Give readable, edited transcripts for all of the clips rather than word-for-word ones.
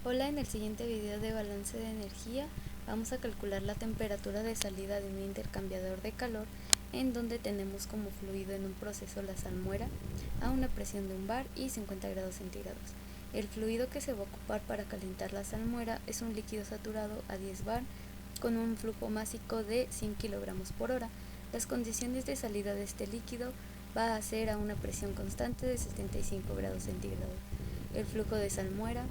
Hola, en el siguiente video de balance de energía vamos a calcular la temperatura de salida de un intercambiador de calor en donde tenemos como fluido en un proceso la salmuera a una presión de 1 bar y 50 grados centígrados. El fluido que se va a ocupar para calentar la salmuera es un líquido saturado a 10 bar con un flujo másico de 100 kilogramos por hora. Las condiciones de salida de este líquido va a ser a una presión constante de 75 grados centígrados. El flujo de salmuera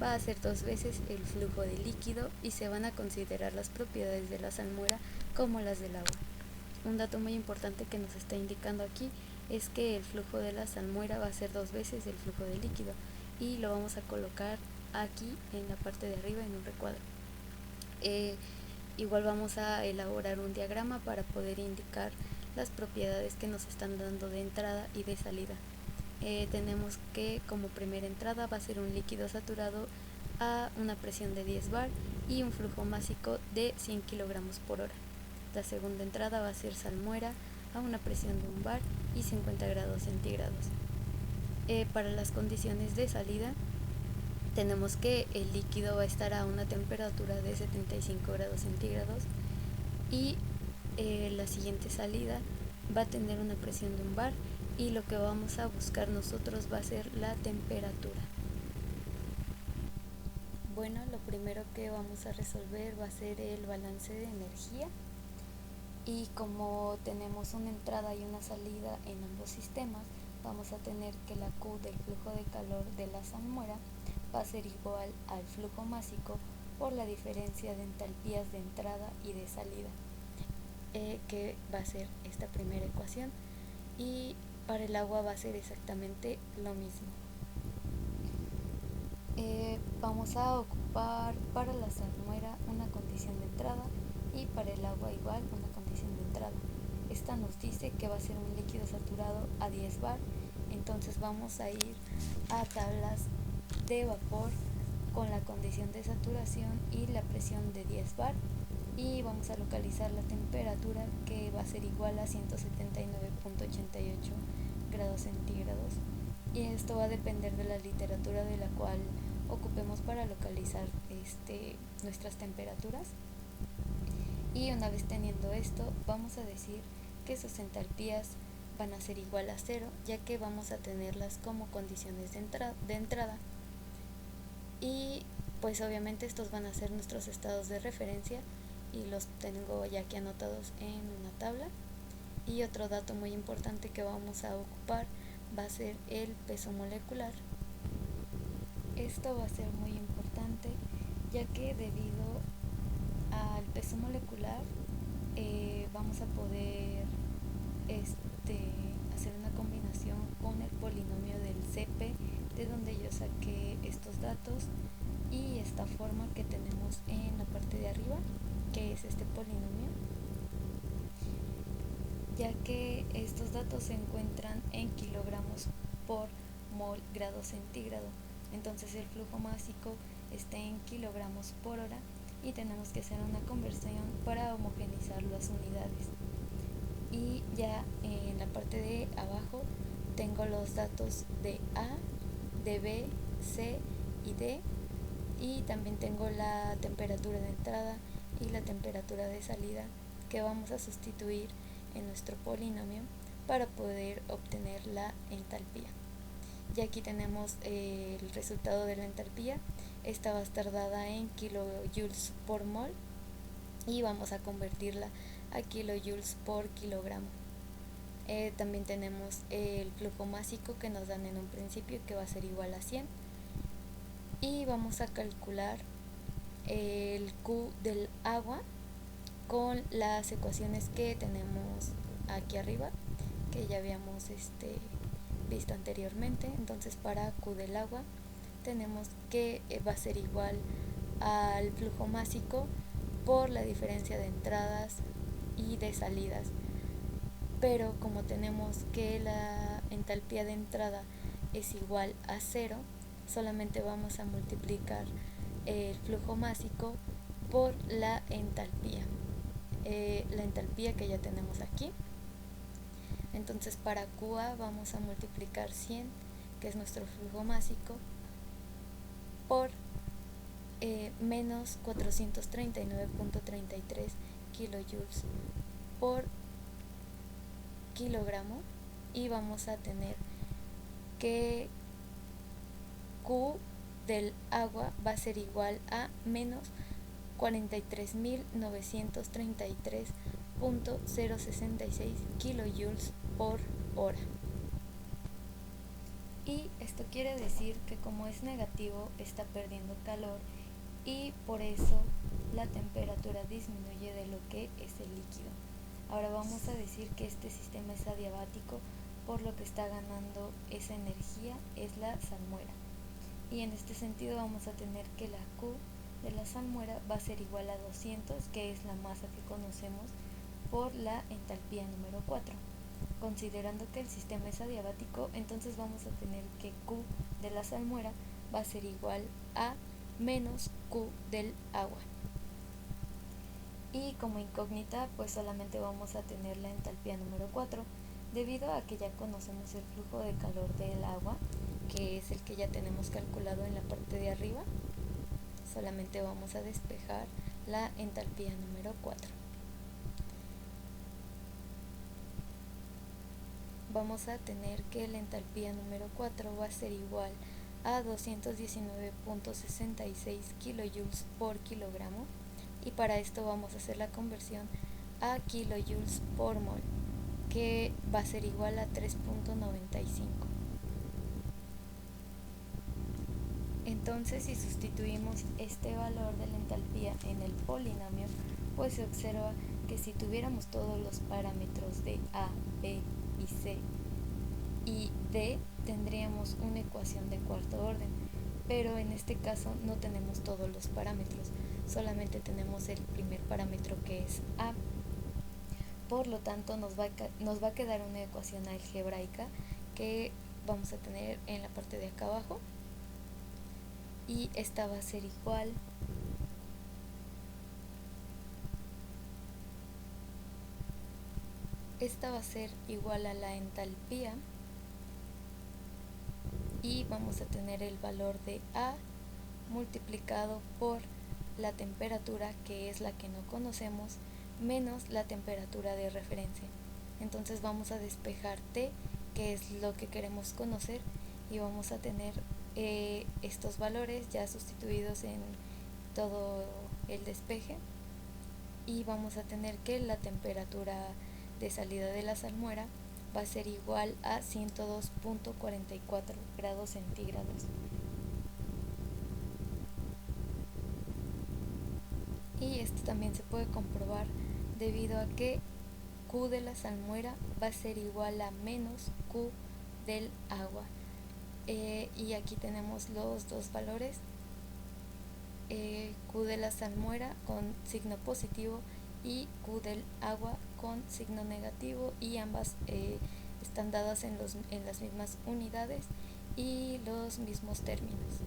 va a ser 2 veces el flujo de líquido y se van a considerar las propiedades de la salmuera como las del agua. Un dato muy importante que nos está indicando aquí es que el flujo de la salmuera va a ser 2 veces el flujo de líquido y lo vamos a colocar aquí en la parte de arriba en un recuadro. Igual vamos a elaborar un diagrama para poder indicar las propiedades que nos están dando de entrada y de salida. Tenemos que como primera entrada va a ser un líquido saturado a una presión de 10 bar y un flujo másico de 100 kilogramos por hora. La segunda entrada va a ser salmuera a una presión de 1 bar y 50 grados centígrados. Para las condiciones de salida tenemos que el líquido va a estar a una temperatura de 75 grados centígrados y la siguiente salida va a tener una presión de 1 bar y lo que vamos a buscar nosotros va a ser la temperatura. Bueno, lo primero que vamos a resolver va a ser el balance de energía y como tenemos una entrada y una salida en ambos sistemas, vamos a tener que la Q del flujo de calor de la salmuera va a ser igual al flujo másico por la diferencia de entalpías de entrada y de salida, que va a ser esta primera ecuación, y para el agua va a ser exactamente lo mismo. Vamos a ocupar para la salmuera una condición de entrada y para el agua igual una condición de entrada. Esta nos dice que va a ser un líquido saturado a 10 bar, entonces vamos a ir a tablas de vapor con la condición de saturación y la presión de 10 bar y vamos a localizar la temperatura, que va a ser igual a 179.88 grados centígrados, y esto va a depender de la literatura de la cual ocupemos para localizar nuestras temperaturas. Y una vez teniendo esto, vamos a decir que sus entalpías van a ser igual a 0, ya que vamos a tenerlas como condiciones de entrada. Y pues obviamente estos van a ser nuestros estados de referencia y los tengo ya aquí anotados en una tabla. Y otro dato muy importante que vamos a ocupar va a ser el peso molecular. Esto va a ser muy importante ya que debido al peso molecular vamos a poder hacer una combinación con el polinomio del CP, de donde yo saqué estos datos, y esta forma que tenemos en la parte de arriba, que es este polinomio, ya que estos datos se encuentran en kilogramos por mol grado centígrado. Entonces el flujo másico está en kilogramos por hora y tenemos que hacer una conversión para homogeneizar las unidades. Y ya en la parte de abajo tengo los datos de A, de B, C y D, y también tengo la temperatura de entrada y la temperatura de salida que vamos a sustituir en nuestro polinomio para poder obtener la entalpía. Y aquí tenemos el resultado de la entalpía. Esta va a estar dada en kilojoules por mol y vamos a convertirla a kilojoules por kilogramo. También tenemos el flujo másico que nos dan en un principio, que va a ser igual a 100, y vamos a calcular el Q del agua con las ecuaciones que tenemos aquí arriba, que ya habíamos visto anteriormente. Entonces para Q del agua tenemos que va a ser igual al flujo másico por la diferencia de entradas y de salidas, pero como tenemos que la entalpía de entrada es igual a 0, solamente vamos a multiplicar el flujo másico por la entalpía que ya tenemos aquí. Entonces para QA vamos a multiplicar 100, que es nuestro flujo másico, por menos 439.33 kilojoules por kilogramo, y vamos a tener que Q del agua va a ser igual a menos 43.933.066 kilojoules por hora. Y esto quiere decir que como es negativo está perdiendo calor, y por eso la temperatura disminuye de lo que es el líquido. Ahora vamos a decir que este sistema es adiabático, por lo que está ganando esa energía es la salmuera. Y en este sentido vamos a tener que la Q de la salmuera va a ser igual a 200, que es la masa que conocemos, por la entalpía número 4. Considerando que el sistema es adiabático, entonces vamos a tener que Q de la salmuera va a ser igual a menos Q del agua. Y como incógnita, pues solamente vamos a tener la entalpía número 4, debido a que ya conocemos el flujo de calor del agua, que es el que ya tenemos calculado en la parte de arriba. Solamente vamos a despejar la entalpía número 4. Vamos a tener que la entalpía número 4 va a ser igual a 219.66 kilojoules por kilogramo, y para esto vamos a hacer la conversión a kilojoules por mol, que va a ser igual a 3.95. Entonces, si sustituimos este valor de la entalpía en el polinomio, pues se observa que si tuviéramos todos los parámetros de A, B y C y D, tendríamos una ecuación de cuarto orden, pero en este caso no tenemos todos los parámetros, solamente tenemos el primer parámetro, que es A. Por lo tanto, nos va a quedar una ecuación algebraica que vamos a tener en la parte de acá abajo, y esta va a ser igual a la entalpía, y vamos a tener el valor de A multiplicado por la temperatura, que es la que no conocemos, menos la temperatura de referencia. Entonces vamos a despejar T, que es lo que queremos conocer, y vamos a tener estos valores ya sustituidos en todo el despeje, y vamos a tener que la temperatura de salida de la salmuera va a ser igual a 102.44 grados centígrados. Y esto también se puede comprobar debido a que Q de la salmuera va a ser igual a menos Q del agua. Y aquí tenemos los dos valores, Q de la salmuera con signo positivo y Q del agua con signo negativo, y ambas están dadas en las mismas unidades y los mismos términos.